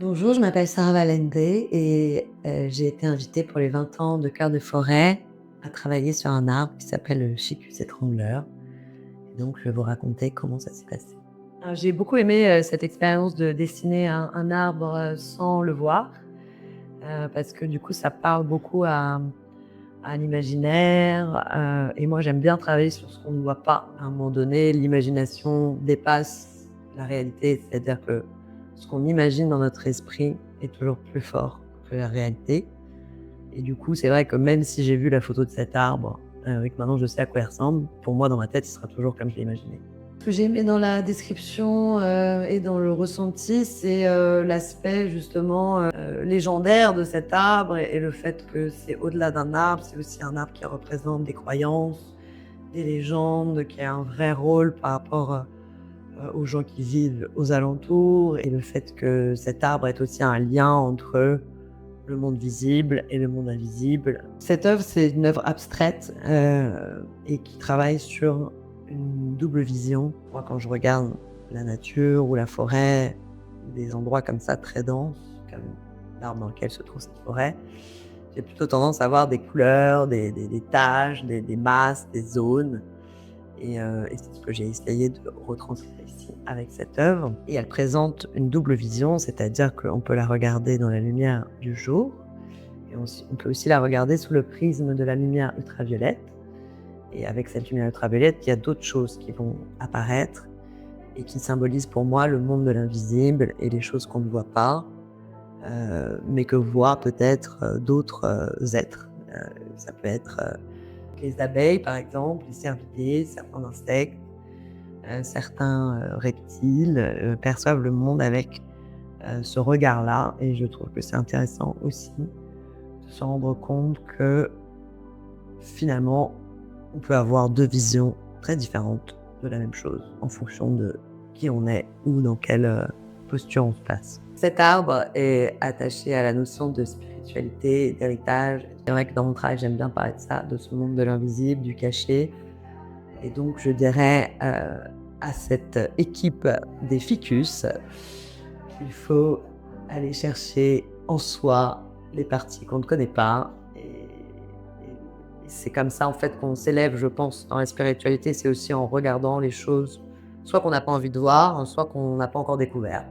Bonjour, je m'appelle Sarah Valente et j'ai été invitée pour les 20 ans de Cœur de forêt à travailler sur un arbre qui s'appelle le Ficus étrangleur. Et donc, je vais vous raconter comment ça s'est passé. J'ai beaucoup aimé cette expérience de dessiner un arbre sans le voir, parce que du coup, ça parle beaucoup à l'imaginaire. Et moi, j'aime bien travailler sur ce qu'on ne voit pas. À un moment donné, l'imagination dépasse la réalité, c'est-à-dire que ce qu'on imagine dans notre esprit est toujours plus fort que la réalité. Et du coup, c'est vrai que même si j'ai vu la photo de cet arbre, et que maintenant je sais à quoi il ressemble, pour moi, dans ma tête, il sera toujours comme je l'ai imaginé. Ce que j'ai aimé dans la description, et dans le ressenti, c'est, l'aspect justement, légendaire de cet arbre et le fait que c'est au-delà d'un arbre, c'est aussi un arbre qui représente des croyances, des légendes, qui a un vrai rôle par rapport, aux gens qui vivent aux alentours, et le fait que cet arbre est aussi un lien entre le monde visible et le monde invisible. Cette œuvre, c'est une œuvre abstraite, et qui travaille sur une double vision. Moi, quand je regarde la nature ou la forêt, des endroits comme ça très denses, comme l'arbre dans lequel se trouve cette forêt, j'ai plutôt tendance à voir des couleurs, des taches, des masses, des zones. Et c'est ce que j'ai essayé de retranscrire ici avec cette œuvre. Et elle présente une double vision, c'est-à-dire qu'on peut la regarder dans la lumière du jour, et on peut aussi la regarder sous le prisme de la lumière ultraviolette. Et avec cette lumière ultraviolette, il y a d'autres choses qui vont apparaître et qui symbolisent pour moi le monde de l'invisible et les choses qu'on ne voit pas, mais que voient peut-être d'autres êtres. Ça peut être les abeilles, par exemple, les cervidés, certains insectes, certains reptiles perçoivent le monde avec ce regard-là, et je trouve que c'est intéressant aussi de se rendre compte que finalement, on peut avoir deux visions très différentes de la même chose en fonction de qui on est ou dans quelle posture on se place. Cet arbre est attaché à la notion de spiritualité, d'héritage. C'est vrai que dans mon travail, j'aime bien parler de ça, de ce monde de l'invisible, du caché. Et donc, je dirais à cette équipe des ficus qu'il faut aller chercher en soi les parties qu'on ne connaît pas. Et c'est comme ça, en fait, qu'on s'élève, je pense, dans la spiritualité. C'est aussi en regardant les choses, soit qu'on n'a pas envie de voir, soit qu'on n'a pas encore découvert.